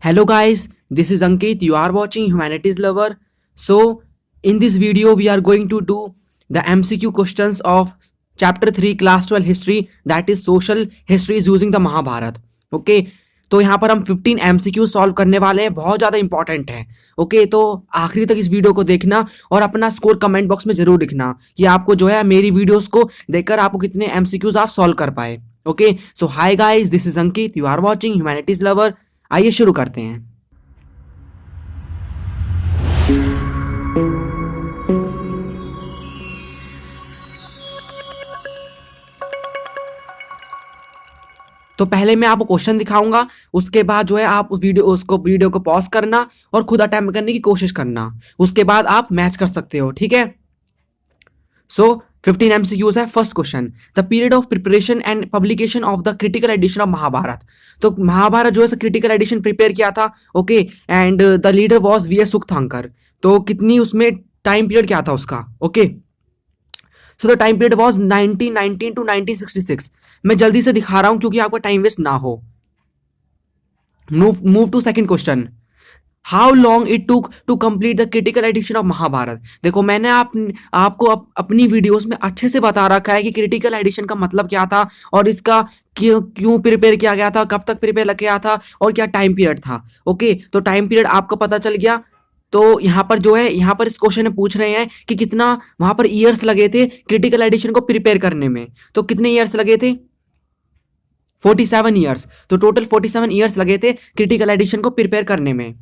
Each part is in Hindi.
Hello guys, this is Ankit. You are watching Humanities Lover. So, in this video, we are going to do the MCQ questions of Chapter 3 Class 12 History, that is Social Histories using the Mahabharat. Okay, तो यहाँ पर हम 15 MCQ सॉल्व करने वाले हैं, बहुत ज़्यादा इंपॉर्टेंट है. ओके, तो आखिरी तक इस वीडियो को देखना और अपना स्कोर कमेंट बॉक्स में जरूर लिखना कि आपको जो है मेरी वीडियोस को देखकर आपको कितने MCQs आप सॉल्व कर पाए. Okay, so hi guys, this is Ankit. You are watching humanities lover. आइए शुरू करते हैं. तो पहले मैं आपको क्वेश्चन दिखाऊंगा, उसके बाद जो है आप वीडियो को पॉज करना और खुद अटेम्प्ट करने की कोशिश करना. उसके बाद आप मैच कर सकते हो. ठीक है. सो 15 MCQs है. First question, the period of preparation and publication of the critical edition of Mahabharata. तो महाभारत जो है क्रिटिकल एडिशन प्रिपेयर किया था. Okay, and the leader was V.S. Sukthankar. तो कितनी उसमें टाइम पीरियड क्या था उसका. Okay, so the time period was 1919 to 1966. मैं जल्दी से दिखा रहा हूं क्योंकि आपका टाइम वेस्ट ना हो. Move to second question, how long it took to complete the critical edition of Mahabharata. देखो मैंने आपको अपनी वीडियोस में अच्छे से बता रखा है कि क्रिटिकल एडिशन का मतलब क्या था और इसका क्यों प्रिपेयर किया गया था, कब तक प्रिपेयर किया था और क्या टाइम पीरियड था. ओके, तो टाइम पीरियड आपको पता चल गया. तो यहाँ पर जो है, यहाँ पर इस क्वेश्चन में पूछ रहे हैं कि कितना वहां पर ईयर्स लगे थे क्रिटिकल एडिशन को प्रिपेयर करने में. तो कितने ईयर्स लगे थे? 47 ईयर्स. तो टोटल 47 ईयर्स लगे थे क्रिटिकल एडिशन को प्रिपेयर करने में.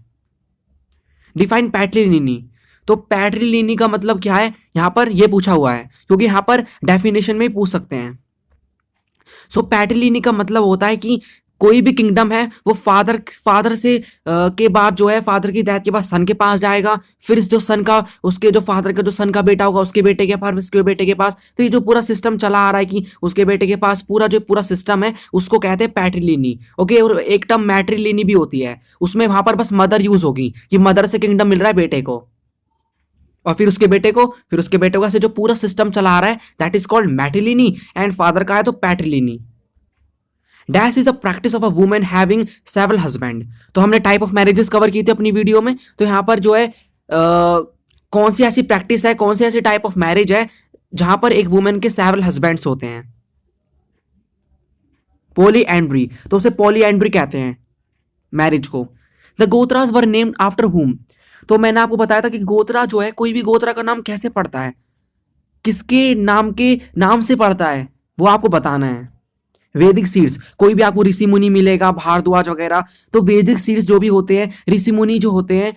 डिफाइन पैट्रिलिनी. तो पैट्रिलिनी का मतलब क्या है यहां पर ये पूछा हुआ है, क्योंकि यहां पर डेफिनेशन में ही पूछ सकते हैं. सो पैट्रिलिनी का मतलब होता है कि कोई भी किंगडम है वो फादर से के बाद जो है, फादर की डेथ के बाद सन के पास जाएगा, फिर जो सन का, उसके जो फादर का जो सन का बेटा होगा उसके बेटे के पास, उसके बेटे के पास. तो ये जो पूरा सिस्टम चला आ रहा है कि उसके बेटे के पास पूरा सिस्टम है, उसको कहते हैं पैट्रिलिनी. ओके, और एक टर्म मैट्रिलिनी भी होती है. उसमें वहां पर बस मदर यूज होगी कि मदर से किंगडम मिल रहा है बेटे को, और फिर उसके बेटे को, फिर उसके बेटे को, ऐसे जो पूरा सिस्टम चला आ रहा है that is called matriliny. And father का है तो patriliny. Dash is the practice of a women having several husband. तो हमने टाइप ऑफ मैरिजेस कवर की थी अपनी वीडियो में. तो यहां पर जो है कौन सी ऐसी प्रैक्टिस है, कौन सी ऐसी टाइप ऑफ मैरिज है जहां पर एक वुमेन के सेवरल हस्बैंड्स होते हैं? पॉलीएंड्री. तो उसे पॉलीएंड्री कहते हैं मैरिज को. द गोत्रास वर नेम्ड आफ्टर हुम. तो मैंने आपको बताया था कि गोत्रा जो है, कोई भी गोत्रा का नाम कैसे पड़ता है, किसके नाम से पड़ता है, वो आपको बताना है. वैदिक सीड्स, कोई भी आपको ऋषि मुनि मिलेगा, भारद्वाज वगैरह, तो वैदिक सीड्स जो भी होते हैं, ऋषि मुनि जो होते हैं,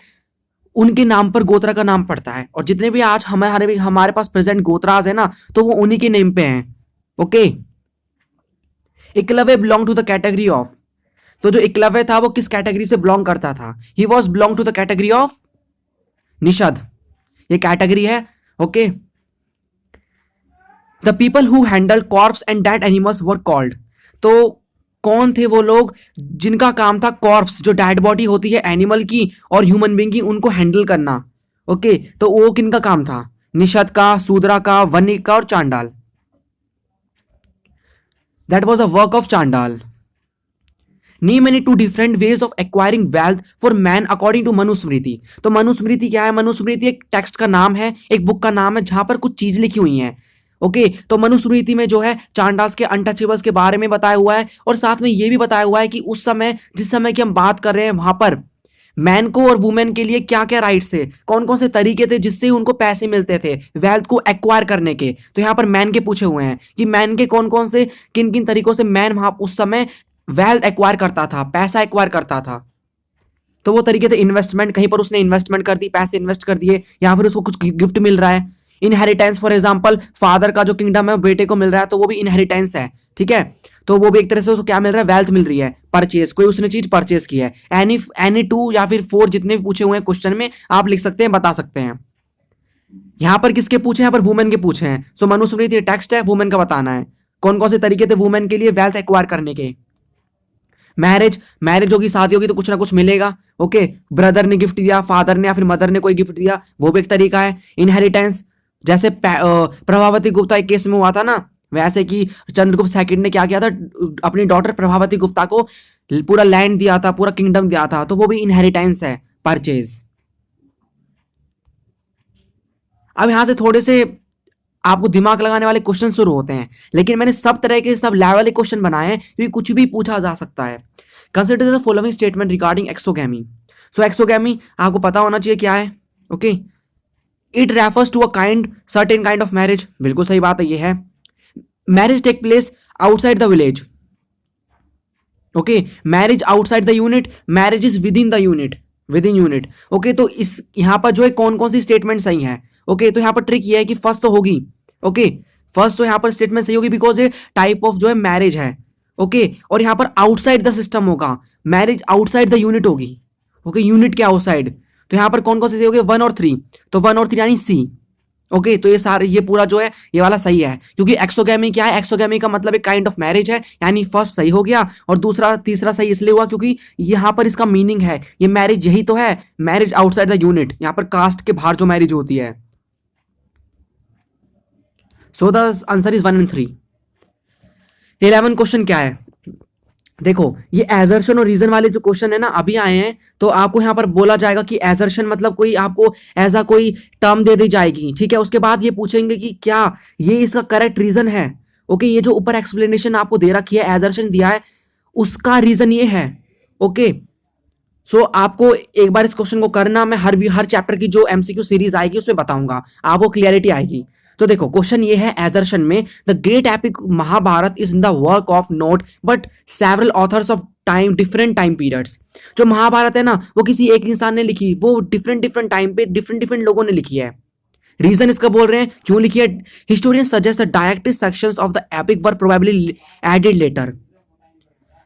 उनके नाम पर गोत्रा का नाम पड़ता है. और जितने भी आज हमारे पास प्रेजेंट गोत्राज है ना, तो वो उन्हीं के नेम पे हैं. Okay, Eklavya belong to the category of. तो जो एकलव्य था वो किस कैटेगरी से बिलोंग करता था? He was belong to the category of Nishad. ये कैटेगरी है. Okay, the people who handle corpse and dead animals were called. तो कौन थे वो लोग जिनका काम था कॉर्प्स, जो डेड बॉडी होती है एनिमल की और ह्यूमन बीइंग की, उनको हैंडल करना. ओके, तो वो किनका काम था? निषद का, शूद्रा का, वणिक का और Chandal. That was a work of Chandal. Name any two different ways of acquiring wealth for man according to Manusmriti. तो मनुस्मृति क्या है? मनुस्मृति एक टेक्स्ट का नाम है, एक बुक का नाम है जहां पर कुछ चीज लिखी हुई हैं. ओके, तो मनुस्मृति में जो है चांडाल्स के अनटचेबल्स के बारे में बताया हुआ है, और साथ में ये भी बताया हुआ है कि उस समय, जिस समय की हम बात कर रहे हैं, वहां पर मैन को और वुमेन के लिए क्या क्या राइट्स थे, कौन कौन से तरीके थे जिससे उनको पैसे मिलते थे वेल्थ को एक्वायर करने के. तो यहाँ पर मैन के पूछे हुए हैं कि मैन के कौन कौन से, किन किन तरीकों से मैन वहां उस समय वेल्थ एक्वायर करता था, पैसा एक्वायर करता था. तो वो तरीके थे इन्वेस्टमेंट, कहीं पर उसने इन्वेस्टमेंट कर दी, पैसे इन्वेस्ट कर दिए, या फिर उसको कुछ गिफ्ट मिल रहा है. इनहेरिटेंस, फॉर एग्जांपल फादर का जो किंगडम है बेटे को मिल रहा है, तो वो भी इनहेरिटेंस है. ठीक है, तो वो भी एक तरह से उसको क्या मिल रहा है? वेल्थ मिल रही है. परचेज, कोई उसने चीज परचेज की है. एनी 2 या फिर 4 जितने भी पूछे हुए हैं क्वेश्चन में आप लिख सकते हैं, बता सकते हैं. यहां पर किसके पूछे? यहाँ पर वुमेन के पूछे हैं. सो मनुस्मृति टेक्स्ट है, वुमेन का बताना है कौन कौन से तरीके थे वुमेन के लिए वेल्थ एक्वायर करने के. मैरिज होगी, शादी होगी तो कुछ ना कुछ मिलेगा. ओके, ब्रदर ने गिफ्ट दिया, फादर ने या फिर मदर ने कोई गिफ्ट दिया, वो भी एक तरीका है. इनहेरिटेंस, जैसे प्रभावती गुप्ता एक केस में हुआ था ना, वैसे कि चंद्रगुप्त सेकंड ने क्या किया था, अपनी डॉटर प्रभावती गुप्ता को पूरा लैंड दिया था, पूरा किंगडम दिया था, तो वो भी इनहेरिटेंस है, परचेज। अब यहां से थोड़े से आपको दिमाग लगाने वाले क्वेश्चन शुरू होते हैं, लेकिन मैंने सब तरह के सब लेवल वाले क्वेश्चन बनाए हैं क्योंकि कुछ भी पूछा जा सकता है। Consider the following statement regarding exogamy. So exogamy आपको पता होना चाहिए क्या है। Okay, it refers to a kind certain kind of marriage, बिल्कुल सही बात है, ये है। Marriage take place outside the village. Okay, marriage outside the unit, marriage is within the unit, within unit. Okay, तो इस यहां पर जो है कौन कौन सी स्टेटमेंट सही है। ओके, तो यहां पर ट्रिक ये है कि फर्स्ट तो होगी। ओके, फर्स्ट तो यहां पर स्टेटमेंट सही होगी बिकॉज ये टाइप ऑफ जो है मैरिज है। ओके, और यहां पर आउटसाइड द सिस्टम होगा, मैरिज आउटसाइड द यूनिट होगी। ओके, यूनिट के आउटसाइड, तो यहां पर कौन कौन से सही होंगे, 1 और 3, तो 1 और 3 यानी सी। ओके, तो ये सारे ये पूरा जो है ये वाला सही है, क्योंकि एक्सोगैमी क्या है, एक्सोगैमी का मतलब एक काइंड ऑफ मैरिज है, यानी फर्स्ट सही हो गया और दूसरा तीसरा सही इसलिए हुआ क्योंकि यहां पर इसका मीनिंग है, ये मैरिज यही तो है, मैरिज आउटसाइड द यूनिट, यहां पर कास्ट के बाहर जो मैरिज होती है। So the answer is 1 and 3। 11 question क्या है, देखो ये एजर्शन और रीजन वाले जो क्वेश्चन है ना अभी आए हैं, तो आपको यहां पर बोला जाएगा कि एजर्शन मतलब कोई आपको ऐसा कोई टर्म दे दी जाएगी, ठीक है। उसके बाद ये पूछेंगे कि क्या ये इसका करेक्ट रीजन है। ओके, ये जो ऊपर एक्सप्लेनेशन आपको दे रखी है, एजर्शन दिया है, उसका रीजन ये है। ओके, सो आपको एक बार इस क्वेश्चन को करना, मैं हर चैप्टर की जो एमसीक्यू सीरीज आएगी उसमें बताऊंगा, आपको क्लियरिटी आएगी। तो देखो क्वेश्चन ये है एजर्शन में, the great epic Mahabharata is in the work of note but several authors of time different time periods. जो महाभारत है ना वो किसी एक इंसान ने लिखी, वो डिफरेंट डिफरेंट टाइम पे डिफरेंट डिफरेंट लोगों ने लिखी है। रीजन इसका बोल रहे हैं क्यों लिखी है, historian suggest the direct sections of the epic were probably added later.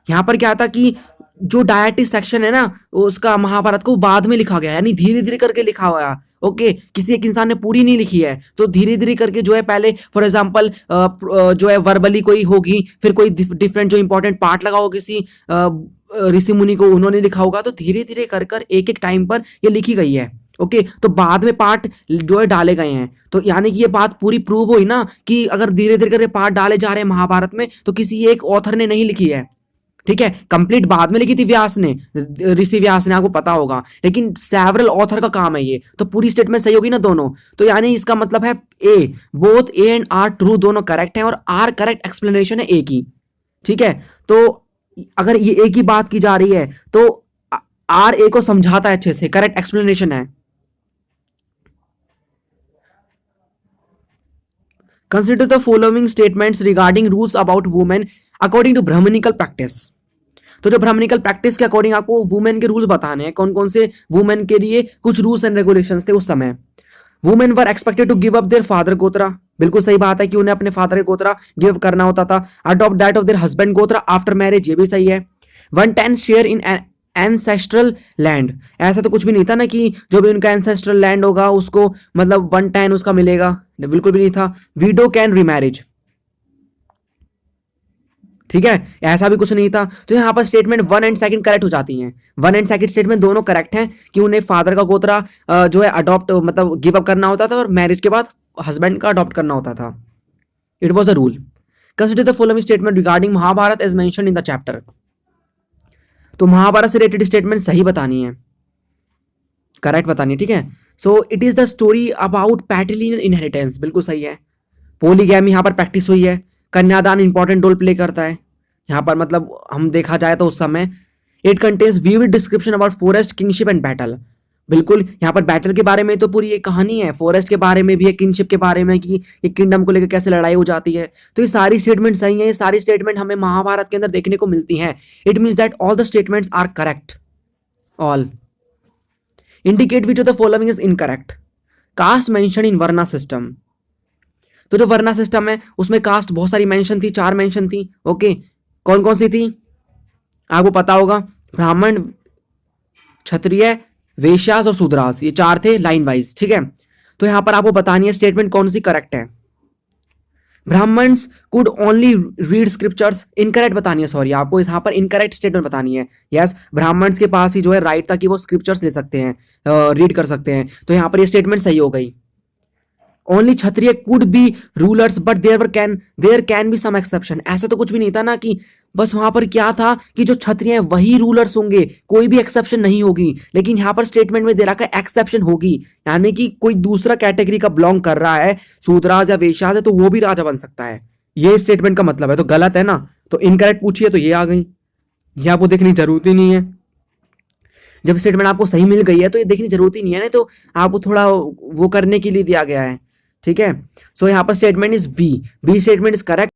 यहां पर क्या था कि जो डायरेक्टिव सेक्शन है ना उसका महाभारत को बाद में लिखा गया, यानी धीरे धीरे करके लिखा हुआ। ओके, किसी एक इंसान ने पूरी नहीं लिखी है, तो धीरे धीरे करके जो है पहले फॉर एग्जांपल जो है वर्बली कोई होगी, फिर कोई डिफरेंट जो इंपॉर्टेंट पार्ट लगा होगा किसी ऋषि मुनि को, उन्होंने लिखा होगा, तो धीरे धीरे कर कर एक एक टाइम पर ये लिखी गई है। ओके, तो बाद में पार्ट जो है डाले गए हैं, तो यानी कि ये बात पूरी प्रूव हुई ना कि अगर धीरे धीरे करके पार्ट डाले जा रहे हैं महाभारत में, तो किसी एक ऑथर ने नहीं लिखी है, ठीक है। कंप्लीट बाद में लिखी थी व्यास ने, ऋषि व्यास ने, आपको पता होगा, लेकिन सेवरल ऑथर का काम है ये, तो पूरी स्टेटमेंट सही होगी ना दोनों। तो यानी इसका मतलब है A, both A and R true, दोनों करेक्ट हैं, और आर करेक्ट एक्सप्लेनेशन है ए की, ठीक है। तो अगर ये ए की बात की जा रही है तो आर ए को समझाता है अच्छे से, करेक्ट एक्सप्लेनेशन है। Consider the following statements regarding rules about women according to Brahmanical practice. तो जो ब्राह्मणिकल प्रैक्टिस के अकॉर्डिंग आपको वुमेन के रूल्स बताने हैं, कौन कौन से वुमेन के लिए कुछ रूल्स एंड रेगुलेशंस थे उस समय। Women were expected to give up their father gotra, बिल्कुल सही बात है कि उन्हें अपने फादर के गोत्रा गिव करना होता था। Adopt that of their husband गोत्रा आफ्टर मैरिज, ये भी सही है। 1/10 शेयर इन एंसेस्ट्रल लैंड, ऐसा तो कुछ भी नहीं था ना कि जो भी उनका एंसेस्ट्रल लैंड होगा उसको मतलब 1/10 उसका मिलेगा, बिल्कुल भी नहीं था। विडो कैन रीमैरिज, ठीक है, ऐसा भी कुछ नहीं था। तो यहां पर स्टेटमेंट 1 एंड 2 करेक्ट हो जाती हैं। 1 एंड 2 स्टेटमेंट दोनों करेक्ट हैं कि उन्हें फादर का गोत्रा जो है अडॉप्ट मतलब गिव अप करना होता था, और मैरिज के बाद हस्बैंड का अडॉप्ट करना होता था। It was a rule. Consider the following statement regarding Mahabharata as mentioned in the chapter. तो महाभारत से रिलेटेड स्टेटमेंट सही बतानी है, करेक्ट बतानी है, ठीक है। So it is the story about पैट्रिलिनियल inheritance, बिल्कुल सही है। पोलीगैमी यहाँ पर प्रैक्टिस हुई है। कन्यादान इंपॉर्टेंट रोल प्ले करता है यहाँ पर, मतलब हम देखा जाए तो उस समय। It contains vivid description about forest, kingship and battle, बिल्कुल यहाँ पर बैटल के बारे में तो पूरी एक कहानी है, फॉरेस्ट के बारे में भी है, किंगशिप के बारे में कि ये किंगडम को लेकर कैसे लड़ाई हो जाती है। तो ये सारी स्टेटमेंट सही है, ये सारी स्टेटमेंट हमें महाभारत के अंदर देखने को मिलती हैं। It means that all the statements are correct, all. Indicate which of the following is incorrect. Caste mention in varna system, तो जो वर्ना सिस्टम है उसमें कास्ट बहुत सारी मेंशन थी, 4 मेंशन थी। ओके, कौन कौन सी थी आपको पता होगा, ब्राह्मण, क्षत्रिय, वैश्यास और शूद्रास, ये 4 थे लाइन वाइज, ठीक है। तो यहां पर आपको बतानी है स्टेटमेंट कौन सी करेक्ट है। Brahmans could only read scriptures, incorrect बतानी है, सॉरी आपको यहाँ पर इनकरेक्ट स्टेटमेंट बतानी है। यस, ब्राह्मण्स के पास ही जो है राइट था कि वो स्क्रिप्चर्स ले सकते हैं, रीड कर सकते हैं, तो यहाँ पर ये स्टेटमेंट सही हो गई। Only Kshatriya could be rulers but there can be some exception. ऐसा तो कुछ भी नहीं था ना कि बस वहां पर क्या था कि जो क्षत्रिय हैं वही रूलर्स होंगे, कोई भी एक्सेप्शन नहीं होगी। लेकिन यहाँ पर स्टेटमेंट में दे रखा है एक्सेप्शन होगी, यानी कि कोई दूसरा कैटेगरी का बिलोंग कर रहा है, शूद्राज या वेश्याज है, तो वो भी राजा बन सकता है। ये स्टेटमेंट का मतलब है, तो गलत है ना। तो इनकरेक्ट पूछिए तो ये आ गई, ये आपको देखने की जरूरत ही नहीं है। जब स्टेटमेंट आपको सही मिल गई है तो ये देखने की जरूरत ही नहीं है ना, तो आपको थोड़ा वो करने के लिए दिया गया है। ठीक है, सो यहाँ पर statement is B, B statement is correct.